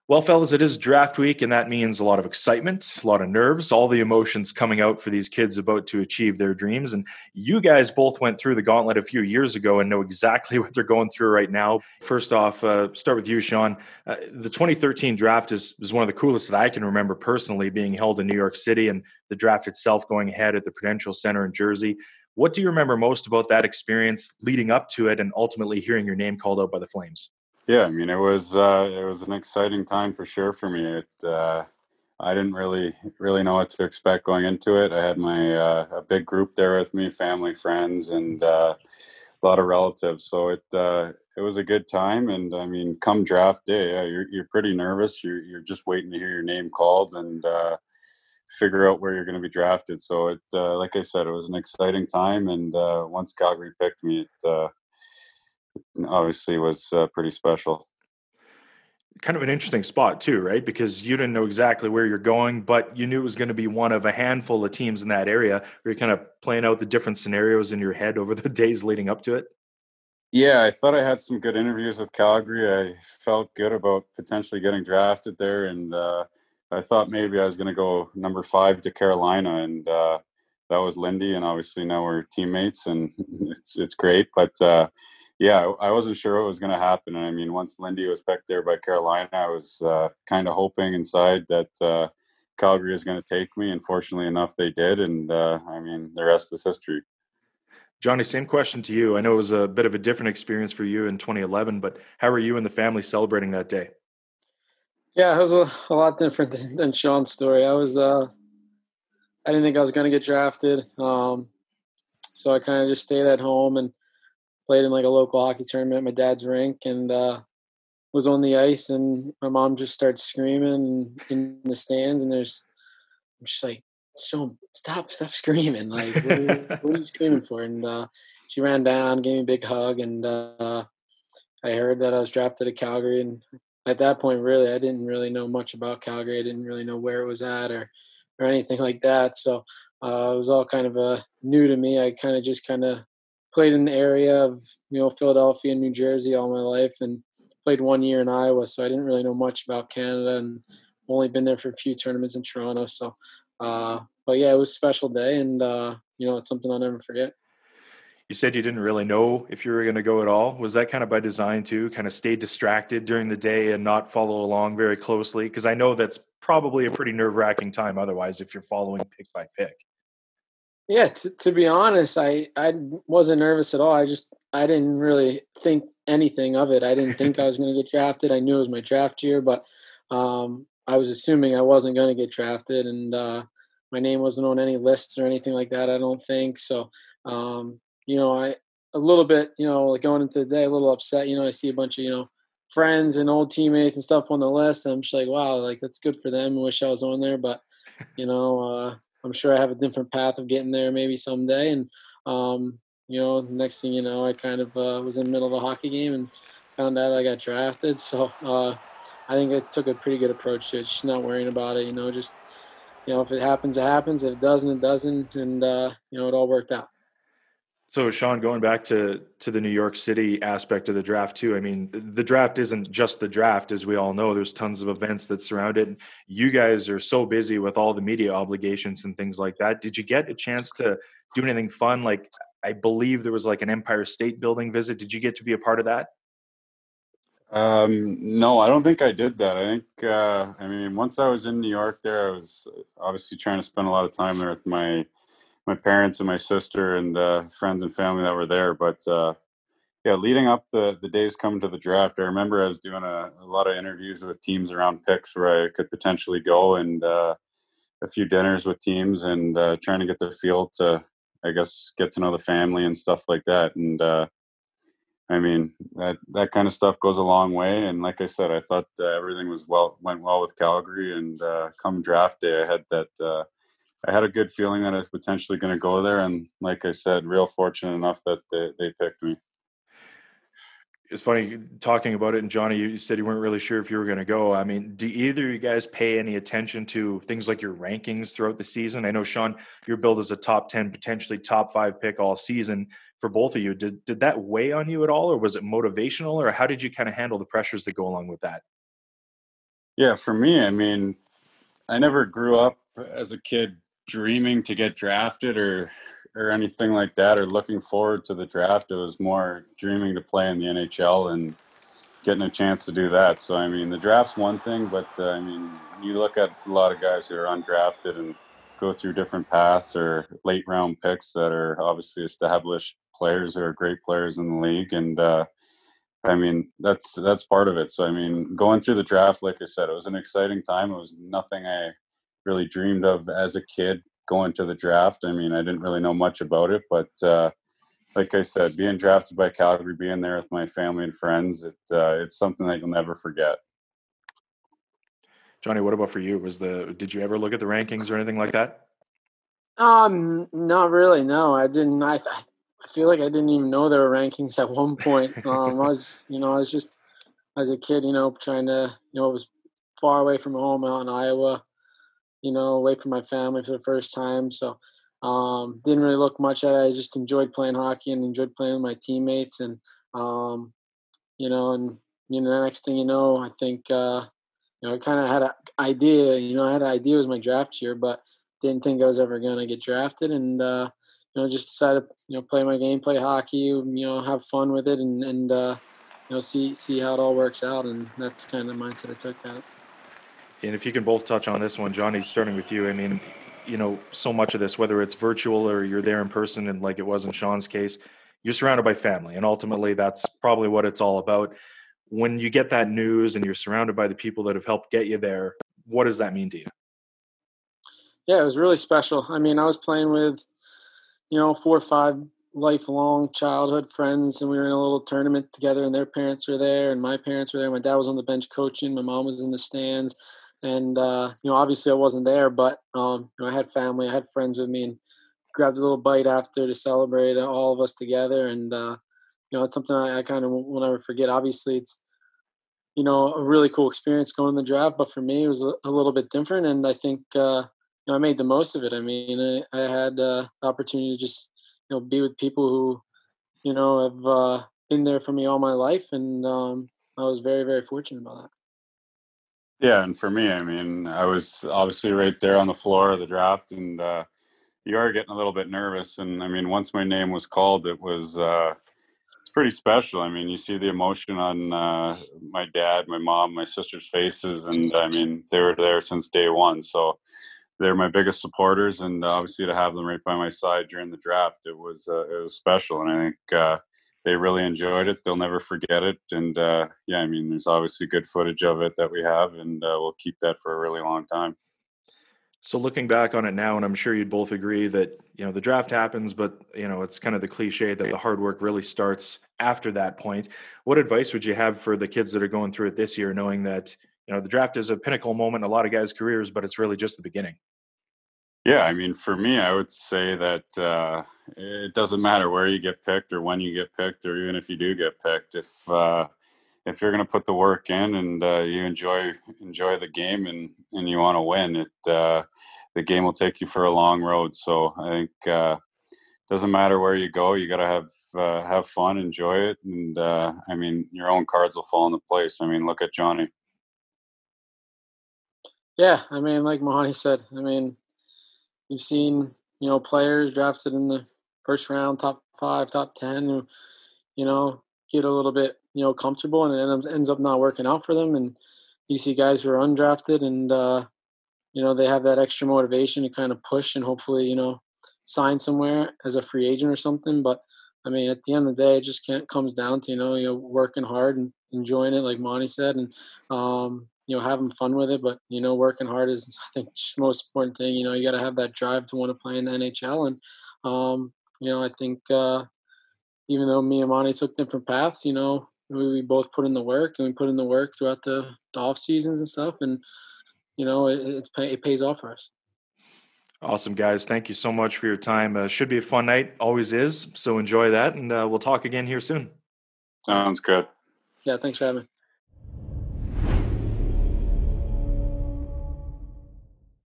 Well, fellas, it is draft week, and that means a lot of excitement, a lot of nerves, all the emotions coming out for these kids about to achieve their dreams. And you guys both went through the gauntlet a few years ago and know exactly what they're going through right now. First off, start with you, Sean. The 2013 draft is one of the coolest that I can remember personally, being held in New York City, and the draft itself going ahead at the Prudential Center in Jersey. What do you remember most about that experience leading up to it and ultimately hearing your name called out by the Flames? Yeah, I mean, it was an exciting time for sure for me. I didn't really know what to expect going into it. I had my a big group there with me, family, friends, and a lot of relatives. So it was a good time. And I mean, come draft day, yeah, you're pretty nervous. You're just waiting to hear your name called and figure out where you're going to be drafted. So like I said, it was an exciting time. And once Calgary picked me, it obviously was pretty special. Kind of an interesting spot too, right? Because you didn't know exactly where you're going, but you knew it was going to be one of a handful of teams in that area. Were you kind of playing out the different scenarios in your head over the days leading up to it? Yeah, I thought I had some good interviews with Calgary. I felt good about potentially getting drafted there, and I thought maybe I was going to go number 5 to Carolina, and that was Lindy, and obviously now we're teammates, and it's great. But yeah, I wasn't sure what was going to happen. And I mean, once Lindy was picked there by Carolina, I was kind of hoping inside that Calgary was going to take me, and fortunately enough, they did. And I mean, the rest is history. Johnny, same question to you. I know it was a bit of a different experience for you in 2011, but how were you and the family celebrating that day? Yeah, it was a lot different than Sean's story. I didn't think I was going to get drafted. So I kind of just stayed at home and played in like a local hockey tournament at my dad's rink and was on the ice. And my mom just started screaming in the stands. And I'm just like, so stop screaming. Like, what are you screaming for? And she ran down, gave me a big hug. And I heard that I was drafted to Calgary. And at that point, really, I didn't really know much about Calgary. I didn't really know where it was at or anything like that. So it was all kind of new to me. I kind of played in the area of Philadelphia and New Jersey all my life, and played 1 year in Iowa. So I didn't really know much about Canada, and only been there for a few tournaments in Toronto. So, but yeah, it was a special day, and it's something I'll never forget. You said you didn't really know if you were going to go at all. Was that kind of by design too? Kind of stay distracted during the day and not follow along very closely? Because I know that's probably a pretty nerve wracking time otherwise if you're following pick by pick. Yeah, to be honest, I wasn't nervous at all. I didn't really think anything of it. I didn't think I was going to get drafted. I knew it was my draft year, but I was assuming I wasn't going to get drafted, and my name wasn't on any lists or anything like that. I don't think so. I a little bit, like going into the day, a little upset. I see a bunch of friends and old teammates and stuff on the list. And I'm just like, wow, like that's good for them. I wish I was on there, but you know, I'm sure I have a different path of getting there maybe someday. And next thing you know, I kind of was in the middle of a hockey game and found out I got drafted. So I think I took a pretty good approach to it, just not worrying about it. Just if it happens, it happens. If it doesn't, it doesn't. And it all worked out. So, Sean, going back to the New York City aspect of the draft too. I mean, the draft isn't just the draft, as we all know. There's tons of events that surround it. You guys are so busy with all the media obligations and things like that. Did you get a chance to do anything fun? Like, I believe there was like an Empire State Building visit. Did you get to be a part of that? No, I don't think I did that. I think, I mean, once I was in New York there, I was obviously trying to spend a lot of time there with my parents and my sister and friends and family that were there. But yeah, leading up the days coming to the draft, I remember I was doing a lot of interviews with teams around picks where I could potentially go and a few dinners with teams and trying to get the feel to, I guess, get to know the family and stuff like that. And I mean, that kind of stuff goes a long way. And like I said, I thought everything went well with Calgary. And come draft day, I had a good feeling that I was potentially going to go there. And like I said, real fortunate enough that they picked me. It's funny talking about it. And Johnny, you said you weren't really sure if you were going to go. I mean, do either of you guys pay any attention to things like your rankings throughout the season? I know, Sean, you're billed as a top 10, potentially top 5 pick all season for both of you. Did that weigh on you at all, or was it motivational, or how did you kind of handle the pressures that go along with that? Yeah, for me, I mean, I never grew up as a kid dreaming to get drafted or anything like that, or looking forward to the draft. It was more dreaming to play in the NHL and getting a chance to do that. So I mean, the draft's one thing, but I mean, you look at a lot of guys who are undrafted and go through different paths or late round picks that are obviously established players who are great players in the league, and I mean, that's part of it. So I mean, going through the draft, like I said, it was an exciting time. It was nothing I really dreamed of as a kid going to the draft. I mean, I didn't really know much about it, but like I said, being drafted by Calgary, being there with my family and friends, it's something that you'll never forget. Johnny, what about for you? Did you ever look at the rankings or anything like that? Not really. No, I didn't. I feel like I didn't even know there were rankings at one point. I was just as a kid, trying to, it was far away from home out in Iowa, away from my family for the first time. So, didn't really look much at it. I just enjoyed playing hockey and enjoyed playing with my teammates. And, the next thing you know, I think, I kind of had an idea, I had an idea it was my draft year, but didn't think I was ever going to get drafted. And, just decided, play my game, play hockey, have fun with it and see how it all works out. And that's kind of the mindset I took at it. And if you can both touch on this one, Johnny, starting with you, I mean, so much of this, whether it's virtual or you're there in person, and like it was in Sean's case, you're surrounded by family. And ultimately, that's probably what it's all about. When you get that news and you're surrounded by the people that have helped get you there, what does that mean to you? Yeah, it was really special. I mean, I was playing with, 4 or 5 lifelong childhood friends, and we were in a little tournament together, and their parents were there, and my parents were there. My dad was on the bench coaching. My mom was in the stands. And, obviously I wasn't there, but, I had family, I had friends with me, and grabbed a little bite after to celebrate all of us together. And, it's something I kind of will never forget. Obviously, it's, a really cool experience going to the draft, but for me, it was a little bit different. And I think, I made the most of it. I mean, I had the opportunity to just, be with people who, have been there for me all my life. And I was very, very fortunate about that. Yeah, and for me, I mean, I was obviously right there on the floor of the draft, and you are getting a little bit nervous. And I mean, once my name was called, it's pretty special. I mean, you see the emotion on my dad, my mom, my sister's faces, and I mean, they were there since day one. So they're my biggest supporters, and obviously to have them right by my side during the draft, it was special, and I think they really enjoyed it. They'll never forget it, and yeah, I mean, there's obviously good footage of it that we have, and we'll keep that for a really long time. So looking back on it now, and I'm sure you'd both agree that, the draft happens, but, it's kind of the cliche that the hard work really starts after that point. What advice would you have for the kids that are going through it this year, knowing that, the draft is a pinnacle moment in a lot of guys' careers, but it's really just the beginning? Yeah, I mean, for me, I would say that it doesn't matter where you get picked or when you get picked, or even if you do get picked. If you're going to put the work in and you enjoy the game and you want to win, the game will take you for a long road. So I think doesn't matter where you go, you got to have fun, enjoy it, and I mean, your own cards will fall into place. I mean, look at Johnny. Yeah, I mean, like Monahan said, I mean, you've seen, players drafted in the first round, top 5, top 10, who, get a little bit, comfortable, and it ends up not working out for them. And you see guys who are undrafted, and they have that extra motivation to kind of push and hopefully, sign somewhere as a free agent or something. But I mean, at the end of the day, it just comes down to working hard and enjoying it, like Monty said, and having fun with it. But working hard is, I think, the most important thing. You got to have that drive to want to play in the NHL. And I think even though me and Monty took different paths, we both put in the work, and we put in the work throughout the off seasons and stuff. And it pays off for us. Awesome, guys. Thank you so much for your time. Should be a fun night. Always is. So enjoy that. And we'll talk again here soon. Sounds good. Yeah, thanks for having me.